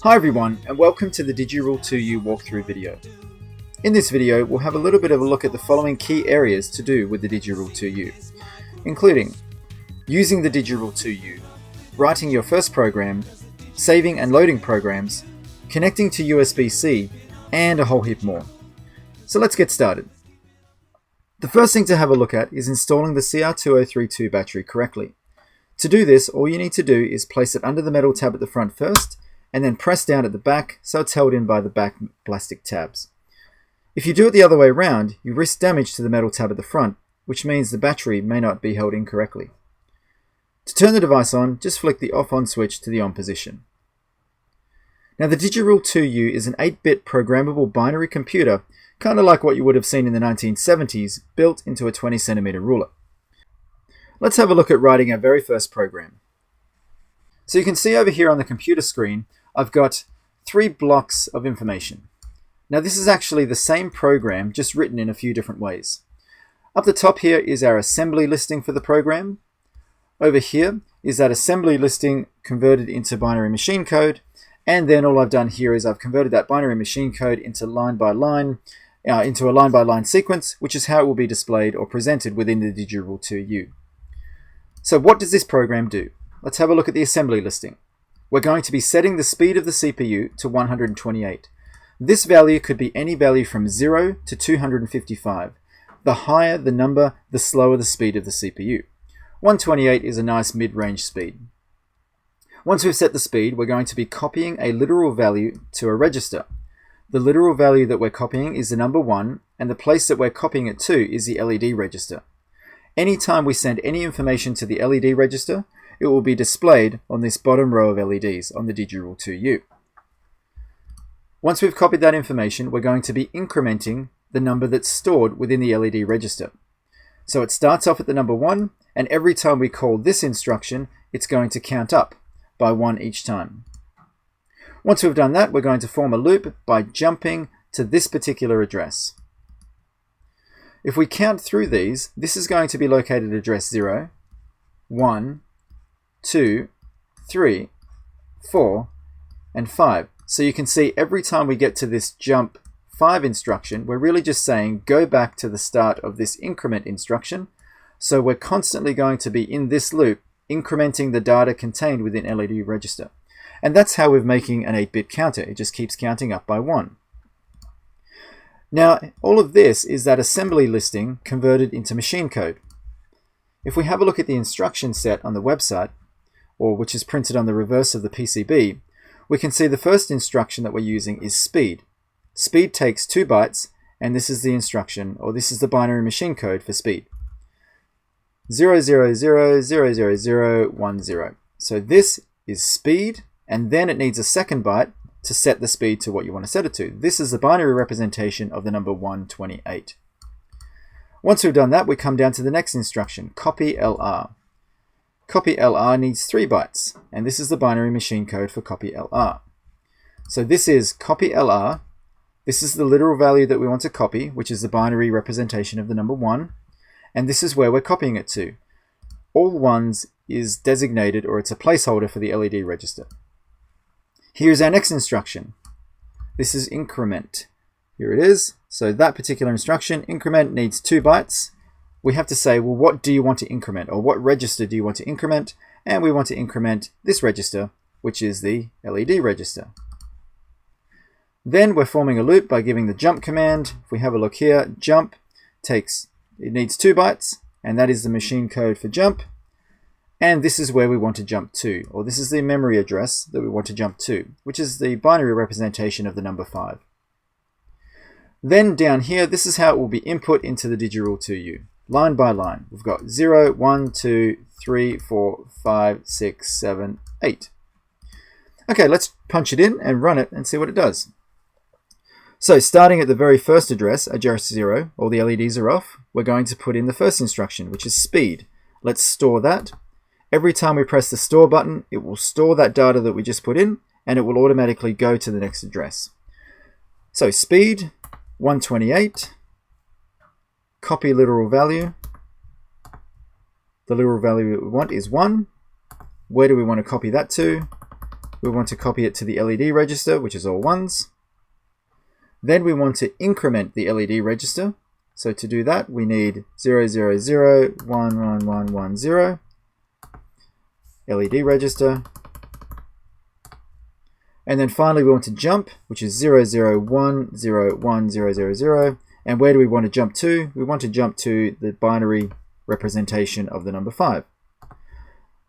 Hi everyone, and welcome to the Digirule 2U walkthrough video. In this video, we'll have a little bit of a look at the following key areas to do with the Digirule 2U, including using the Digirule 2U, writing your first program, saving and loading programs, connecting to USB-C, and a whole heap more. So let's get started. The first thing to have a look at is installing the CR2032 battery correctly. To do this, all you need to do is place it under the metal tab at the front first, and then press down at the back so it's held in by the back plastic tabs. If you do it the other way around, you risk damage to the metal tab at the front, which means the battery may not be held in correctly. To turn the device on, just flick the off-on switch to the on position. Now the Digirule 2U is an 8-bit programmable binary computer, kind of like what you would have seen in the 1970s, built into a 20cm ruler. Let's have a look at writing our very first program. So you can see over here on the computer screen, I've got 3 blocks of information. Now this is actually the same program, just written in a few different ways. Up the top here is our assembly listing for the program. Over here is that assembly listing converted into binary machine code. And then all I've done here is I've converted that binary machine code into a line-by-line sequence, which is how it will be displayed or presented within the Digirule 2U. So what does this program do? Let's have a look at the assembly listing. We're going to be setting the speed of the CPU to 128. This value could be any value from 0 to 255. The higher the number, the slower the speed of the CPU. 128 is a nice mid-range speed. Once we've set the speed, we're going to be copying a literal value to a register. The literal value that we're copying is the number 1, and the place that we're copying it to is the LED register. Anytime we send any information to the LED register, it will be displayed on this bottom row of LEDs on the Digirule 2U. Once we've copied that information, we're going to be incrementing the number that's stored within the LED register. So it starts off at the number 1, and every time we call this instruction, it's going to count up by 1 each time. Once we've done that, we're going to form a loop by jumping to this particular address. If we count through these, this is going to be located at address 0, 1, 2, 3, 4, and 5. So you can see every time we get to this jump 5 instruction, we're really just saying go back to the start of this increment instruction. So we're constantly going to be in this loop, incrementing the data contained within LED register. And that's how we're making an 8-bit counter. It just keeps counting up by 1. Now, all of this is that assembly listing converted into machine code. If we have a look at the instruction set on the website, or which is printed on the reverse of the PCB, we can see the first instruction that we're using is speed. Speed takes 2 bytes, and this is the instruction, or this is the binary machine code for speed. 0000010. So this is speed, and then it needs a second byte to set the speed to what you want to set it to. This is the binary representation of the number 128. Once we've done that, we come down to the next instruction, copy LR. Copy LR needs 3 bytes, and this is the binary machine code for copy LR. So this is copy LR. This is the literal value that we want to copy, which is the binary representation of the number 1, and this is where we're copying it to. All ones is designated, or it's a placeholder for the LED register. Here's our next instruction. This is increment. Here it is. So that particular instruction, increment, needs 2 bytes. We have to say, well, what do you want to increment, or what register do you want to increment? And we want to increment this register, which is the LED register. Then we're forming a loop by giving the jump command. If we have a look here, jump needs 2 bytes, and that is the machine code for jump. And this is where we want to jump to, or this is the memory address that we want to jump to, which is the binary representation of the number 5. Then down here, this is how it will be input into the Digirule 2U, line by line. We've got 0, 1, 2, 3, 4, 5, 6, 7, 8. Okay, let's punch it in and run it and see what it does. So starting at the very first address 0, all the LEDs are off, we're going to put in the first instruction, which is speed. Let's store that. Every time we press the store button, it will store that data that we just put in, and it will automatically go to the next address. So speed, 128, copy literal value. The literal value we want is 1. Where do we want to copy that to? we want to copy it to the LED register, which is all ones. Then we want to increment the LED register. So to do that, we need 0, 0, 0, 1, 1, 1, 1, 0. LED register. And then finally we want to jump, which is 0, 0, 1, 0, 1, 0, 0, 0. And where do we want to jump to? We want to jump to the binary representation of the number 5.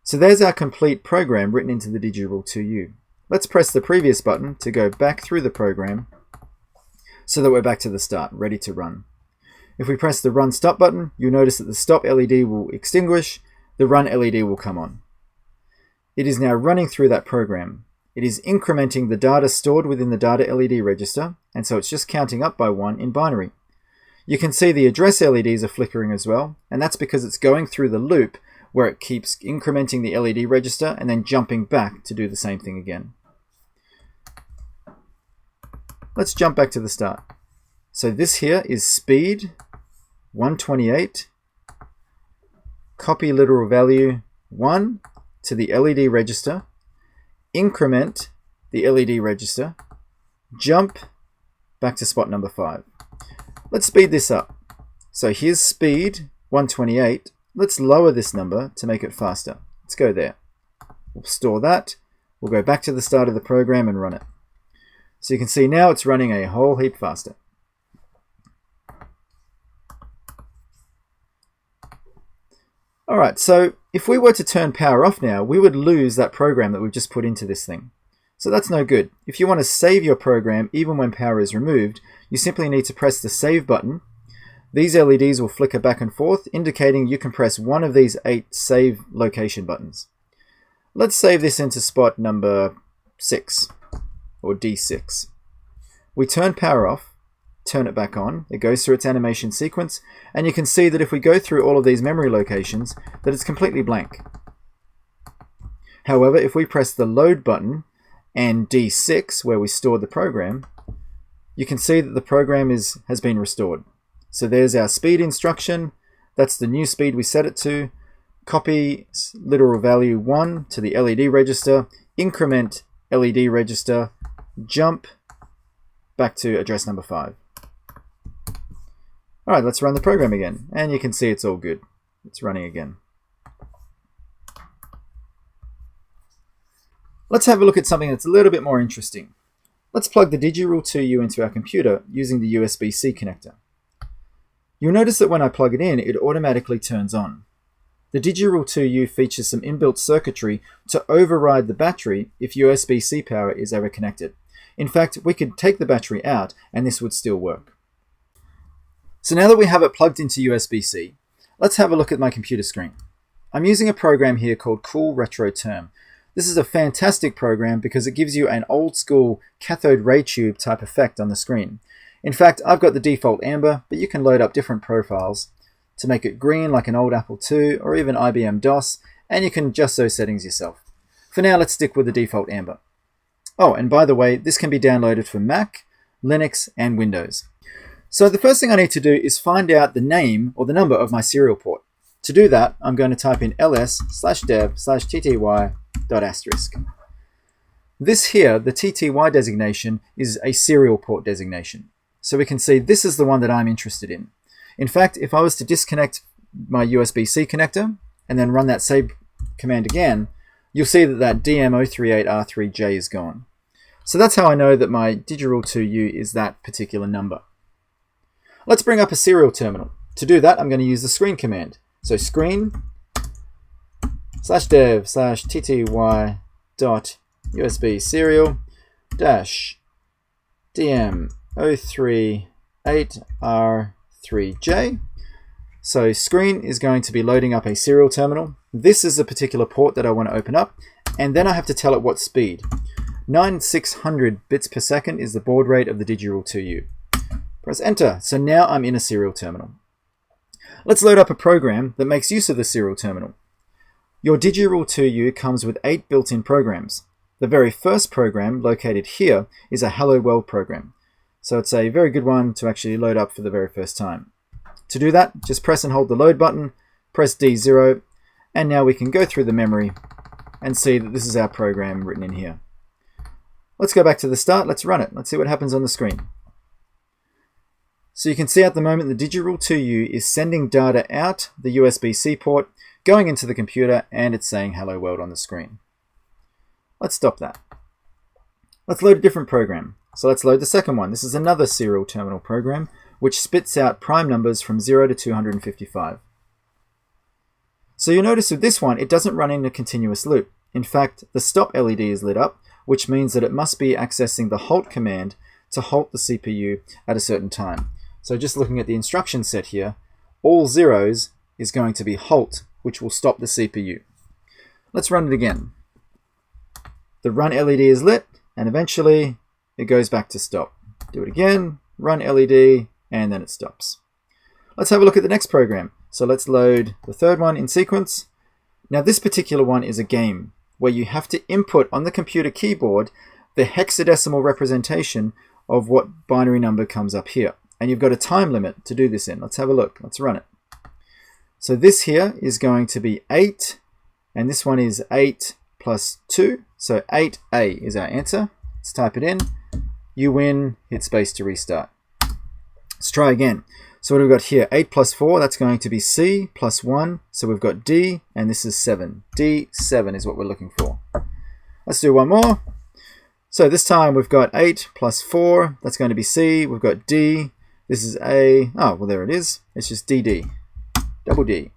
So there's our complete program written into the Digirule 2U. Let's press the previous button to go back through the program so that we're back to the start, ready to run. If we press the Run Stop button, you'll notice that the Stop LED will extinguish, the Run LED will come on. It is now running through that program. It is incrementing the data stored within the data LED register, and so it's just counting up by 1 in binary. You can see the address LEDs are flickering as well, and that's because it's going through the loop where it keeps incrementing the LED register and then jumping back to do the same thing again. Let's jump back to the start. So this here is speed 128, copy literal value 1 to the LED register, increment the LED register, jump back to spot number 5. Let's speed this up. So here's speed 128. Let's lower this number to make it faster. Let's go there. We'll store that. We'll go back to the start of the program and run it. So you can see now it's running a whole heap faster. Alright, so if we were to turn power off now, we would lose that program that we've just put into this thing. So that's no good. If you want to save your program even when power is removed, you simply need to press the Save button. These LEDs will flicker back and forth, indicating you can press one of these 8 Save Location buttons. Let's save this into spot number 6, or D6. We turn power off, turn it back on, it goes through its animation sequence, and you can see that if we go through all of these memory locations, that it's completely blank. However, if we press the Load button and D6, where we stored the program, you can see that the program has been restored. So there's our speed instruction. That's the new speed we set it to. Copy literal value 1 to the LED register, increment LED register, jump back to address number 5. Alright, let's run the program again. And you can see it's all good. It's running again. Let's have a look at something that's a little bit more interesting. Let's plug the Digirule 2U into our computer using the USB-C connector. You'll notice that when I plug it in, it automatically turns on. The Digirule 2U features some inbuilt circuitry to override the battery if USB-C power is ever connected. In fact, we could take the battery out and this would still work. So now that we have it plugged into USB-C, let's have a look at my computer screen. I'm using a program here called Cool Retro Term. This is a fantastic program because it gives you an old school cathode ray tube type effect on the screen. In fact, I've got the default amber, but you can load up different profiles to make it green like an old Apple II or even IBM DOS, and you can adjust those settings yourself. For now, let's stick with the default amber. Oh, and by the way, this can be downloaded for Mac, Linux, and Windows. So the first thing I need to do is find out the name or the number of my serial port. To do that, I'm going to type in ls/dev/tty.*. This here, the TTY designation, is a serial port designation. So we can see this is the one that I'm interested in. In fact, if I was to disconnect my USB-C connector and then run that save command again, you'll see that that DM038R3J is gone. So that's how I know that my Digirule 2U is that particular number. Let's bring up a serial terminal. To do that, I'm going to use the screen command. So screen/dev/tty.usb serial -DM038R3J. So screen is going to be loading up a serial terminal. This is the particular port that I want to open up, and then I have to tell it what speed. 9600 bits per second is the baud rate of the Digirule 2U. Press enter. So now I'm in a serial terminal. Let's load up a program that makes use of the serial terminal. Your Digirule 2U comes with 8 built-in programs. The very first program, located here, is a Hello World program. So it's a very good one to actually load up for the very first time. To do that, just press and hold the load button, press D0, and now we can go through the memory and see that this is our program written in here. Let's go back to the start. Let's run it. Let's see what happens on the screen. So you can see at the moment the Digirule 2U is sending data out the USB-C port, going into the computer, and it's saying hello world on the screen. Let's stop that. Let's load a different program. So let's load the second one. This is another serial terminal program which spits out prime numbers from 0 to 255. So you'll notice with this one, it doesn't run in a continuous loop. In fact, the stop LED is lit up, which means that it must be accessing the halt command to halt the CPU at a certain time. So just looking at the instruction set here, all zeros is going to be halt, which will stop the CPU. Let's run it again. The run LED is lit, and eventually it goes back to stop. Do it again, run LED, and then it stops. Let's have a look at the next program. So let's load the third one in sequence. Now this particular one is a game where you have to input on the computer keyboard the hexadecimal representation of what binary number comes up here. And you've got a time limit to do this in. Let's have a look. Let's run it. So this here is going to be 8, and this one is 8 plus 2. So 8A is our answer. Let's type it in. You win. Hit space to restart. Let's try again. So what have we got here? 8 plus 4, that's going to be C plus 1. So we've got D, and this is 7. D7 is what we're looking for. Let's do one more. So this time we've got 8 plus 4, that's going to be C. We've got D. This is A. Oh, well, there it is. It's just DD. Double D.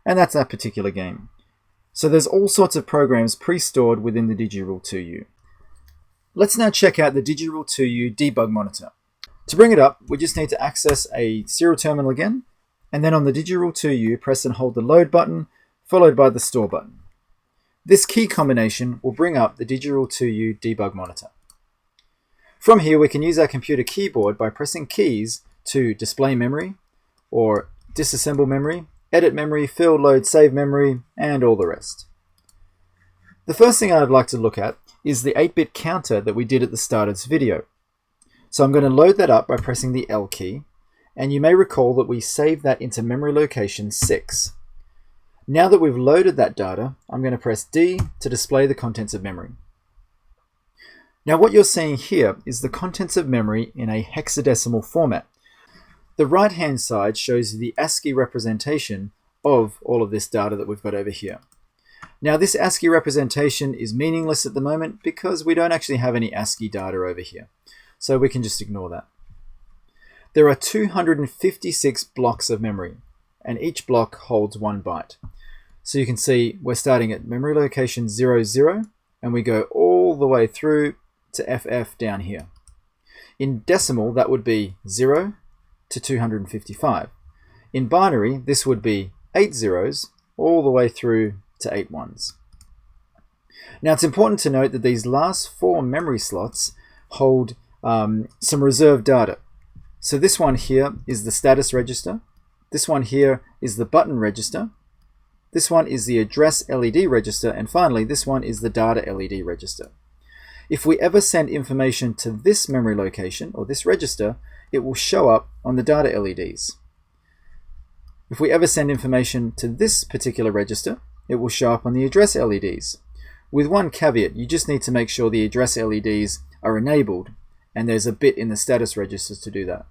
And that's that particular game. So there's all sorts of programs pre-stored within the Digirule 2U. Let's now check out the Digirule 2U debug monitor. To bring it up, we just need to access a serial terminal again, and then on the Digirule 2U, press and hold the load button, followed by the store button. This key combination will bring up the Digirule 2U debug monitor. From here, we can use our computer keyboard by pressing keys to display memory, or disassemble memory, edit memory, fill, load, save memory, and all the rest. The first thing I'd like to look at is the 8-bit counter that we did at the start of this video. So I'm going to load that up by pressing the L key, and you may recall that we saved that into memory location 6. Now that we've loaded that data, I'm going to press D to display the contents of memory. Now what you're seeing here is the contents of memory in a hexadecimal format. The right hand side shows the ASCII representation of all of this data that we've got over here. Now this ASCII representation is meaningless at the moment because we don't actually have any ASCII data over here. So we can just ignore that. There are 256 blocks of memory, and each block holds 1 byte. So you can see we're starting at memory location 00, and we go all the way through to FF down here. In decimal, that would be 0 to 255. In binary, this would be 8 zeros all the way through to 8 ones. Now it's important to note that these last 4 memory slots hold some reserved data. So this one here is the status register. This one here is the button register. This one is the address LED register. And finally, this one is the data LED register. If we ever send information to this memory location or this register, it will show up on the data LEDs. If we ever send information to this particular register, it will show up on the address LEDs. With one caveat, you just need to make sure the address LEDs are enabled, and there's a bit in the status registers to do that.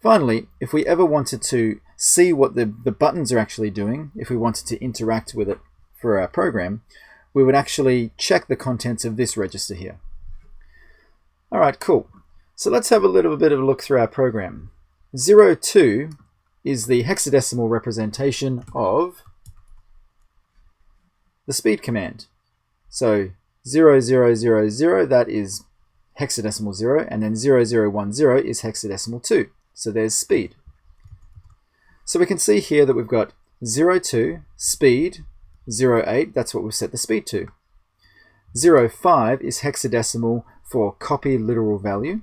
Finally, if we ever wanted to see what the buttons are actually doing, if we wanted to interact with it for our program, we would actually check the contents of this register here. Alright, cool. So let's have a little bit of a look through our program. 02 is the hexadecimal representation of the speed command. So 0000, that is hexadecimal 0, and then 0010 is hexadecimal 2. So there's speed. So we can see here that we've got 02, speed, 08, that's what we've set the speed to. 05 is hexadecimal for copy literal value.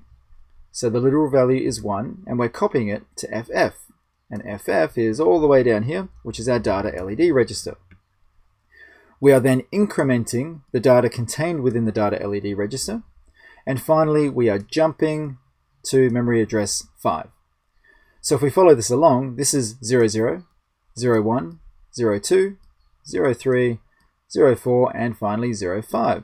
So the literal value is 1, and we're copying it to FF. And FF is all the way down here, which is our data LED register. We are then incrementing the data contained within the data LED register. And finally, we are jumping to memory address 5. So if we follow this along, this is 00, 01, 02, 03, 04, and finally 05.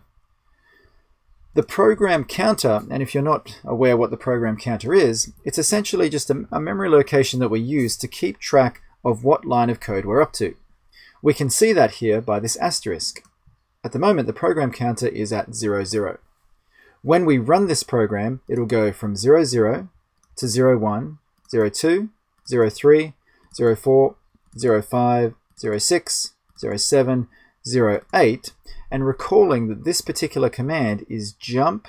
The program counter, and if you're not aware what the program counter is, it's essentially just a memory location that we use to keep track of what line of code we're up to. We can see that here by this asterisk. At the moment, the program counter is at 00. When we run this program, it'll go from 00 to 01, 02, 03, 04, 05, 06, 07, 08, and recalling that this particular command is jump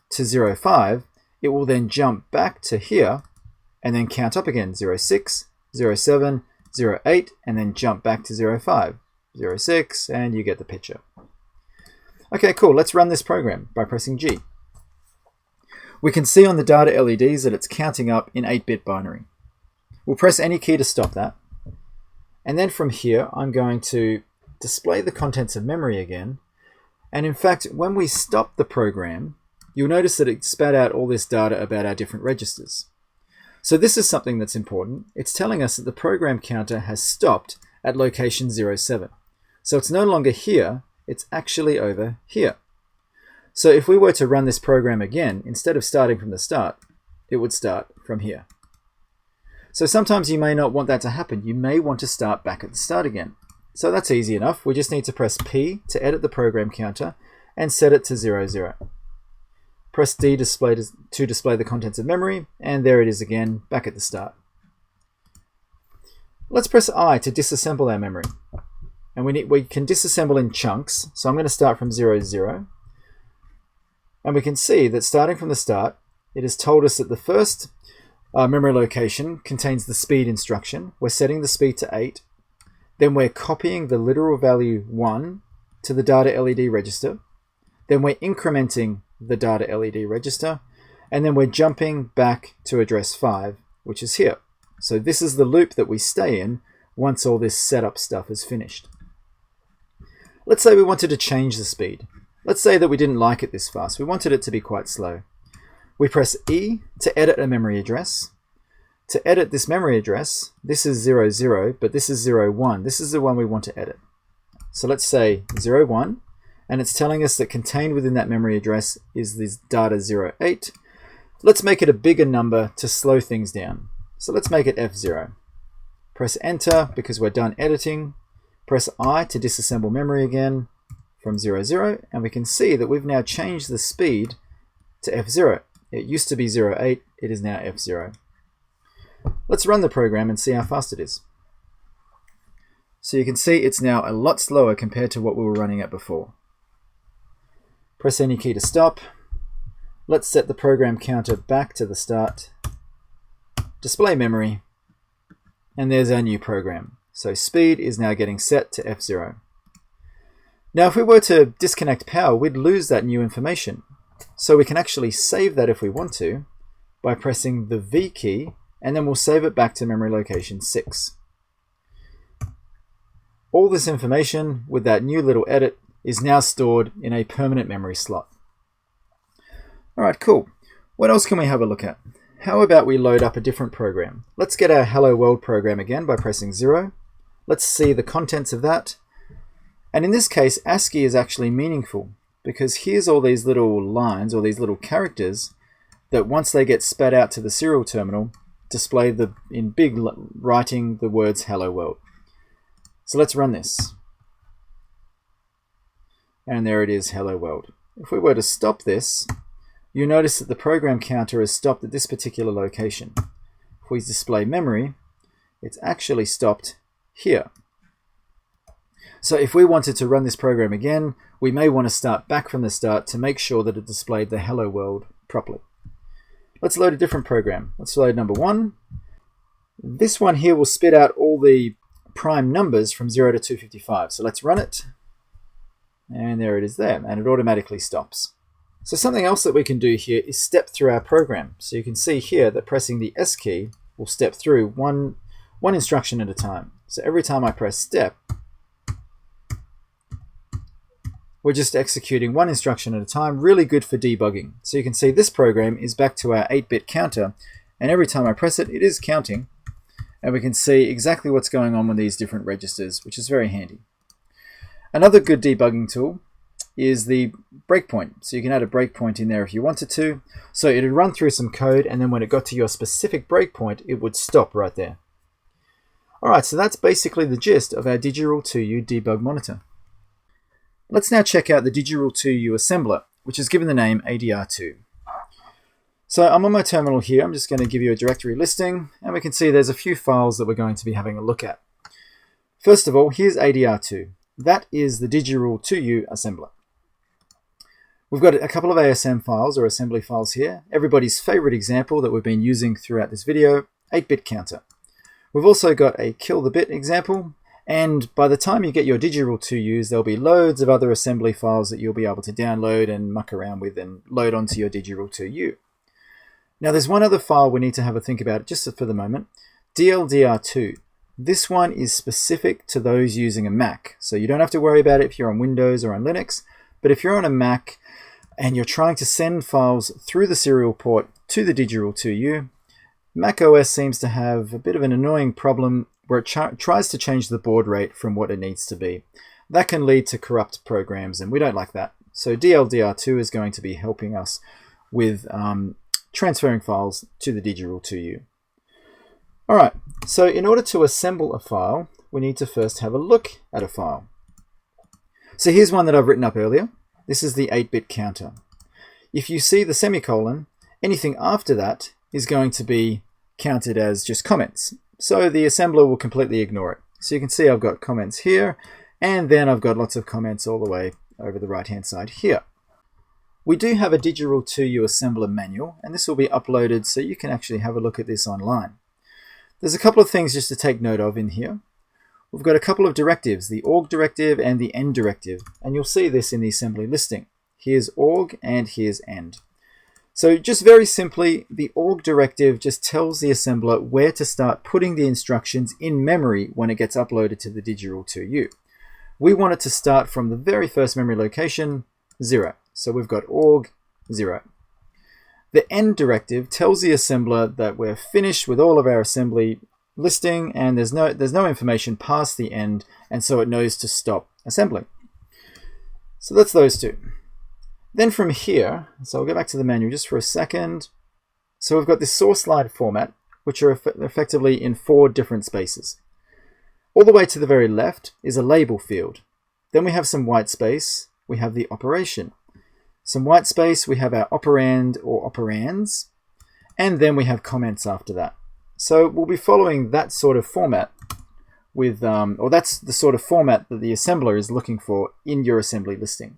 to 05, it will then jump back to here and then count up again 06, 07, 08, and then jump back to 05, 06, and you get the picture. Okay, cool. Let's run this program by pressing G. We can see on the data LEDs that it's counting up in 8-bit binary. We'll press any key to stop that. And then from here, I'm going to display the contents of memory again. And in fact, when we stop the program, you'll notice that it spat out all this data about our different registers. So this is something that's important. It's telling us that the program counter has stopped at location 07. So it's no longer here, it's actually over here. So if we were to run this program again, instead of starting from the start, it would start from here. So sometimes you may not want that to happen. You may want to start back at the start again. So that's easy enough. We just need to press P to edit the program counter and set it to 00. Press D to display the contents of memory, and there it is again, back at the start. Let's press I to disassemble our memory. And we can disassemble in chunks. So I'm going to start from 00. And we can see that starting from the start, it has told us that the first memory location contains the speed instruction. We're setting the speed to 8. Then we're copying the literal value 1 to the data LED register. Then we're incrementing the data LED register. And then we're jumping back to address 5, which is here. So this is the loop that we stay in once all this setup stuff is finished. Let's say we wanted to change the speed. Let's say that we didn't like it this fast. We wanted it to be quite slow. We press E to edit a memory address. To edit this memory address, this is 00, but this is 01. This is the one we want to edit. So let's say 01, and it's telling us that contained within that memory address is this data 08. Let's make it a bigger number to slow things down. So let's make it F0. Press Enter because we're done editing. Press I to disassemble memory again from 00, and we can see that we've now changed the speed to F0. It used to be 08, it is now F0. Let's run the program and see how fast it is. So you can see it's now a lot slower compared to what we were running at before. Press any key to stop. Let's set the program counter back to the start. Display memory. And there's our new program. So speed is now getting set to F0. Now if we were to disconnect power, we'd lose that new information. So we can actually save that if we want to by pressing the V key, and then we'll save it back to memory location 6. All this information with that new little edit is now stored in a permanent memory slot. Alright, cool. What else can we have a look at? How about we load up a different program? Let's get our Hello World program again by pressing 0. Let's see the contents of that. And in this case, ASCII is actually meaningful because here's all these little lines or these little characters that once they get spat out to the serial terminal, display in big writing the words Hello World. So let's run this. And there it is, Hello World. If we were to stop this, you notice that the program counter is stopped at this particular location. If we display memory, it's actually stopped here. So if we wanted to run this program again, we may want to start back from the start to make sure that it displayed the Hello World properly. Let's load a different program. Let's load number 1. This one here will spit out all the prime numbers from 0 to 255. So let's run it. And there it is there, and it automatically stops. So something else that we can do here is step through our program. So you can see here that pressing the S key will step through one instruction at a time. So every time I press step, we're just executing one instruction at a time, really good for debugging. So you can see this program is back to our 8-bit counter, and every time I press it, it is counting. And we can see exactly what's going on with these different registers, which is very handy. Another good debugging tool is the breakpoint. So you can add a breakpoint in there if you wanted to. So it would run through some code, and then when it got to your specific breakpoint, it would stop right there. Alright, so that's basically the gist of our Digirule 2U debug monitor. Let's now check out the Digirule 2U assembler, which is given the name ADR2. So I'm on my terminal here. I'm just going to give you a directory listing, and we can see there's a few files that we're going to be having a look at. First of all, here's ADR2. That is the Digirule 2U assembler. We've got a couple of ASM files or assembly files here. Everybody's favorite example that we've been using throughout this video, 8-bit counter. We've also got a kill the bit example, and by the time you get your Digirule 2Us, there'll be loads of other assembly files that you'll be able to download and muck around with and load onto your Digirule 2U. Now there's one other file we need to have a think about just for the moment, DLDR2. This one is specific to those using a Mac, so you don't have to worry about it if you're on Windows or on Linux, but if you're on a Mac and you're trying to send files through the serial port to the Digirule 2U, Mac OS seems to have a bit of an annoying problem where it tries to change the baud rate from what it needs to be. That can lead to corrupt programs, and we don't like that. So DLDR2 is going to be helping us with transferring files to the Digirule 2U. Alright, so in order to assemble a file, we need to first have a look at a file. So here's one that I've written up earlier. This is the 8-bit counter. If you see the semicolon, anything after that is going to be counted as just comments. So the assembler will completely ignore it. So you can see I've got comments here, and then I've got lots of comments all the way over the right-hand side here. We do have a Digirule 2U assembler manual, and this will be uploaded so you can actually have a look at this online. There's a couple of things just to take note of in here. We've got a couple of directives, the org directive and the end directive, and you'll see this in the assembly listing. Here's org and here's end. So just very simply, the org directive just tells the assembler where to start putting the instructions in memory when it gets uploaded to the Digirule 2U. We want it to start from the very first memory location, 0. So we've got org 0. The end directive tells the assembler that we're finished with all of our assembly listing and there's no information past the end, and so it knows to stop assembling. So that's those two. Then from here, so I'll go back to the menu just for a second. So we've got this source line format, which are effectively in 4 different spaces. All the way to the very left is a label field. Then we have some white space, we have the operation. Some white space, we have our operand or operands, and then we have comments after that. So we'll be following that sort of format with, or that's the sort of format that the assembler is looking for in your assembly listing.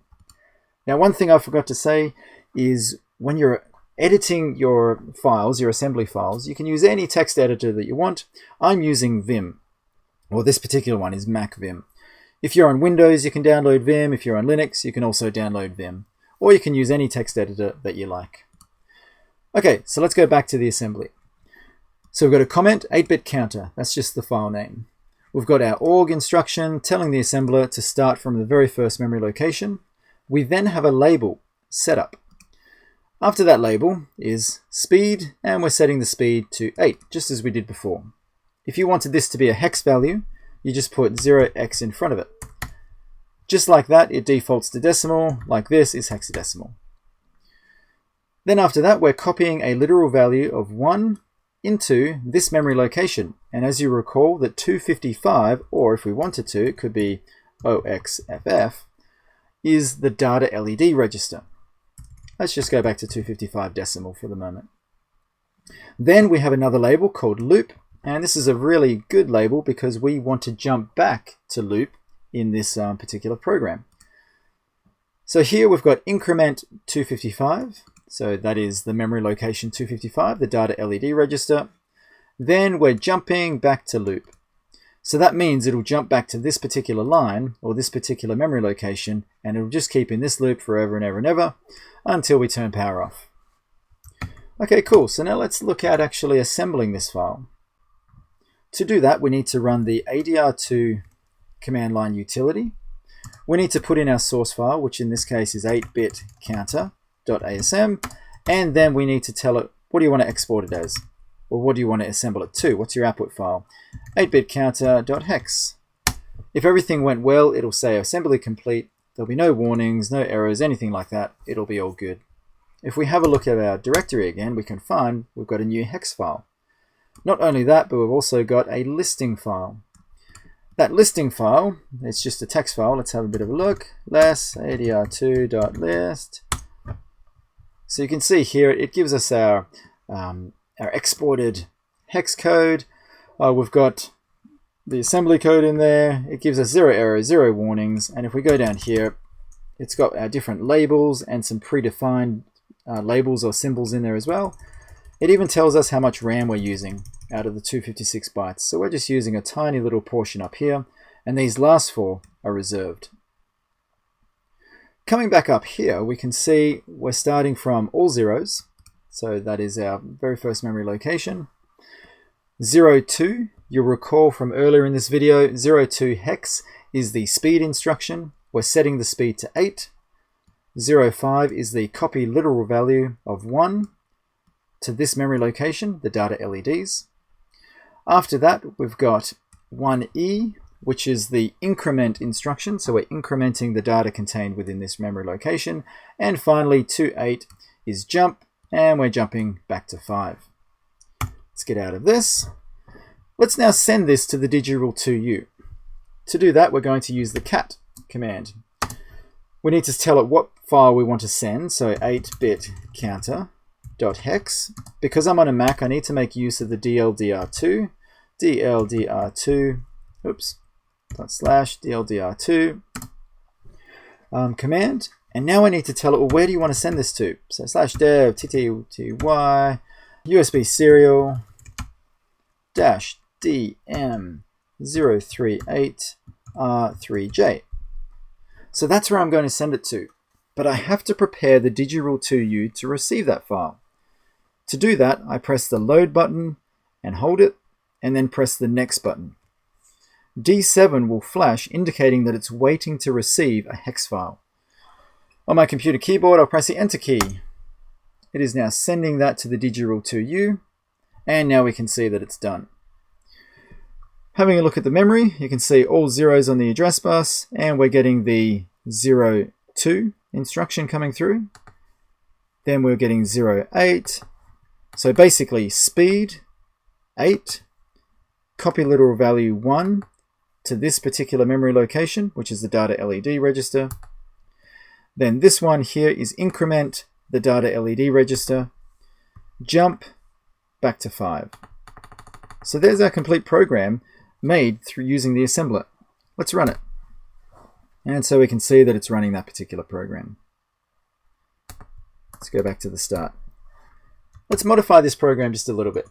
Now, one thing I forgot to say is when you're editing your files, your assembly files, you can use any text editor that you want. I'm using Vim, or this particular one is Mac Vim. If you're on Windows, you can download Vim. If you're on Linux, you can also download Vim, or you can use any text editor that you like. Okay, so let's go back to the assembly. So we've got a comment, 8-bit counter. That's just the file name. We've got our org instruction telling the assembler to start from the very first memory location. We then have a label, setup. After that label is speed, and we're setting the speed to 8, just as we did before. If you wanted this to be a hex value, you just put 0x in front of it. Just like that, it defaults to decimal, like this is hexadecimal. Then after that, we're copying a literal value of 1 into this memory location. And as you recall, that 255, or if we wanted to, it could be OXFF, is the data LED register. Let's just go back to 255 decimal for the moment. Then we have another label called loop, and this is a really good label because we want to jump back to loop in this particular program. So here we've got increment 255, so that is the memory location 255, the data LED register. Then we're jumping back to loop. So that means it'll jump back to this particular line or this particular memory location, and it'll just keep in this loop forever and ever and ever until we turn power off. Okay, cool. So now let's look at actually assembling this file. To do that, we need to run the ADR2 command line utility. We need to put in our source file, which in this case is 8-bit counter.asm, and then we need to tell it, what do you want to export it as? Or what do you want to assemble it to? What's your output file? 8-bit counter.hex. If everything went well, it'll say assembly complete. there'll be no warnings, no errors, anything like that. It'll be all good. If we have a look at our directory again, we can find we've got a new hex file. Not only that, but we've also got a listing file. That listing file, it's just a text file. Let's have a bit of a look. Less adr2.list. So you can see here it gives us our exported hex code. We've got the assembly code in there. It gives us 0 errors, 0 warnings. And if we go down here, it's got our different labels and some predefined labels or symbols in there as well. It even tells us how much RAM we're using out of the 256 bytes. So we're just using a tiny little portion up here, and these last 4 are reserved. Coming back up here, we can see we're starting from all zeros. So that is our very first memory location. 02, you'll recall from earlier in this video, 02 hex is the speed instruction. We're setting the speed to 8. 05 is the copy literal value of 1 to this memory location, the data LEDs. After that, we've got 1E, which is the increment instruction. So we're incrementing the data contained within this memory location. And finally, 28 is jump, and we're jumping back to 5. Let's get out of this. Let's now send this to the Digirule 2U. To do that, we're going to use the cat command. We need to tell it what file we want to send, so 8-bit counter.hex. Because I'm on a Mac, I need to make use of the DLDR2, /DLDR2 command. And now I need to tell it, well, where do you want to send this to? So /dev tty USB serial -dm038r3j. So that's where I'm going to send it to. But I have to prepare the Digirule 2U to receive that file. To do that, I press the load button and hold it, and then press the next button. D7 will flash, indicating that it's waiting to receive a hex file. On my computer keyboard, I'll press the Enter key. It is now sending that to the Digirule 2U, and now we can see that it's done. Having a look at the memory, you can see all zeros on the address bus, and we're getting the 02 instruction coming through. Then we're getting 08. So basically speed 8, copy literal value 1 to this particular memory location, which is the data LED register. Then this one here is increment the data LED register, jump back to 5. So there's our complete program made through using the assembler. Let's run it. And so we can see that it's running that particular program. Let's go back to the start. Let's modify this program just a little bit.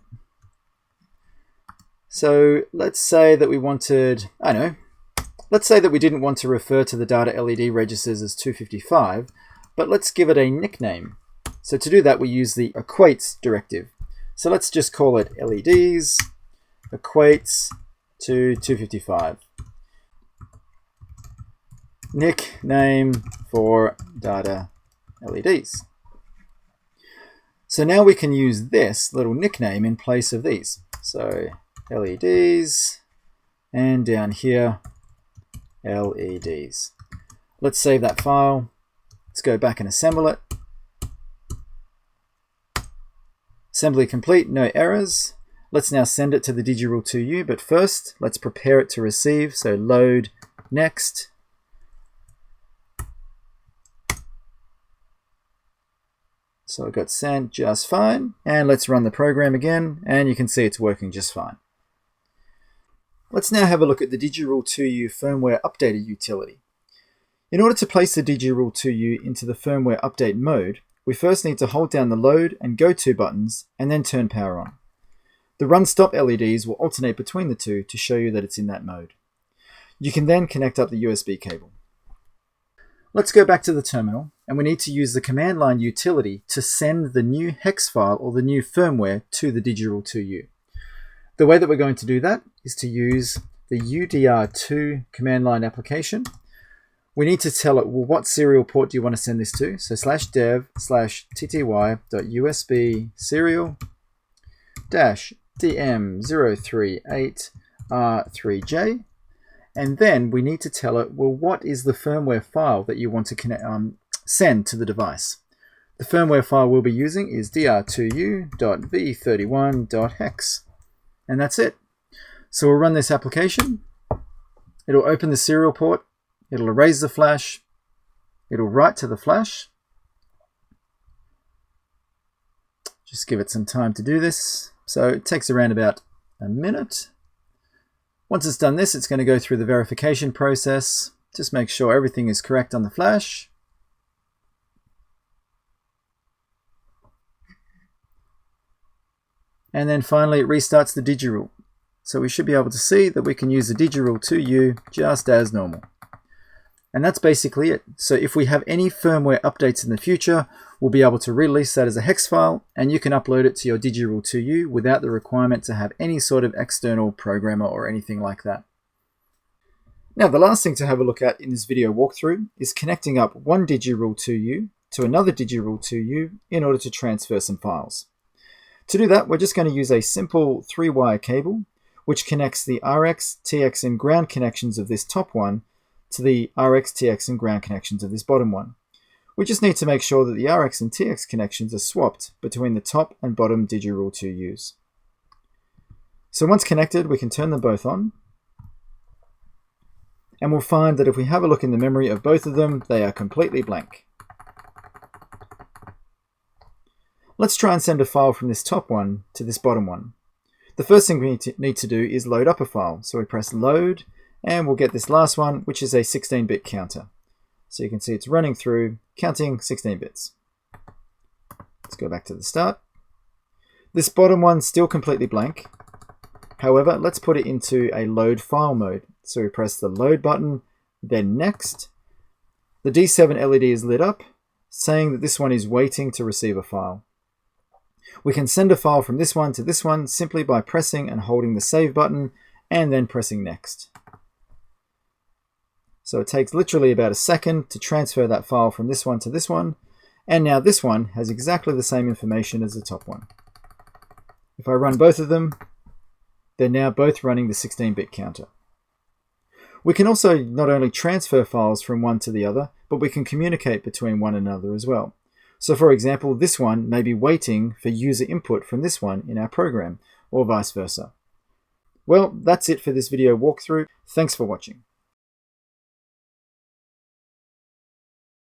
So let's say that we wanted, let's say that we didn't want to refer to the data LED registers as 255, but let's give it a nickname. So to do that, we use the equates directive. So let's just call it LEDs equates to 255. Nickname for data LEDs. So now we can use this little nickname in place of these. So LEDs, and down here, LEDs. Let's save that file. Let's go back and assemble it. Assembly complete, no errors. Let's now send it to the Digirule 2U, but first let's prepare it to receive. So load next. So it got sent just fine. And let's run the program again, and you can see it's working just fine. Let's now have a look at the Digirule 2U firmware updater utility. In order to place the Digirule 2U into the firmware update mode, we first need to hold down the load and go to buttons and then turn power on. The run stop LEDs will alternate between the two to show you that it's in that mode. You can then connect up the USB cable. Let's go back to the terminal, and we need to use the command line utility to send the new hex file or the new firmware to the Digirule 2U. The way that we're going to do that is to use the UDR2 command line application. We need to tell it, well, what serial port do you want to send this to? So /dev /tty.usb serial -dm038r3j. And then we need to tell it, well, what is the firmware file that you want to send to the device? The firmware file we'll be using is dr2u.v31.hex. And that's it. So we'll run this application. It'll open the serial port. It'll erase the flash. It'll write to the flash. Just give it some time to do this. So it takes around about a minute. Once it's done this, it's going to go through the verification process. Just make sure everything is correct on the flash. And then finally it restarts the Digirule. So we should be able to see that we can use the Digirule 2U just as normal. And that's basically it. So if we have any firmware updates in the future, we'll be able to release that as a hex file, and you can upload it to your Digirule 2U without the requirement to have any sort of external programmer or anything like that. Now, the last thing to have a look at in this video walkthrough is connecting up one Digirule 2U to another Digirule 2U in order to transfer some files. To do that, we're just going to use a simple 3-wire cable, which connects the RX, TX, and ground connections of this top one to the RX, TX, and ground connections of this bottom one. We just need to make sure that the RX and TX connections are swapped between the top and bottom Digirule 2Us. So once connected, we can turn them both on. And we'll find that if we have a look in the memory of both of them, they are completely blank. Let's try and send a file from this top one to this bottom one. The first thing we need to do is load up a file. So we press load, and we'll get this last one, which is a 16-bit counter. So you can see it's running through, counting 16 bits. Let's go back to the start. This bottom one's still completely blank. However, let's put it into a load file mode. So we press the load button, then next. The D7 LED is lit up, saying that this one is waiting to receive a file. We can send a file from this one to this one simply by pressing and holding the save button and then pressing next. So it takes literally about a second to transfer that file from this one to this one, and now this one has exactly the same information as the top one. If I run both of them, they're now both running the 16-bit counter. We can also not only transfer files from one to the other, but we can communicate between one another as well. So for example, this one may be waiting for user input from this one in our program, or vice versa. Well, that's it for this video walkthrough. Thanks for watching.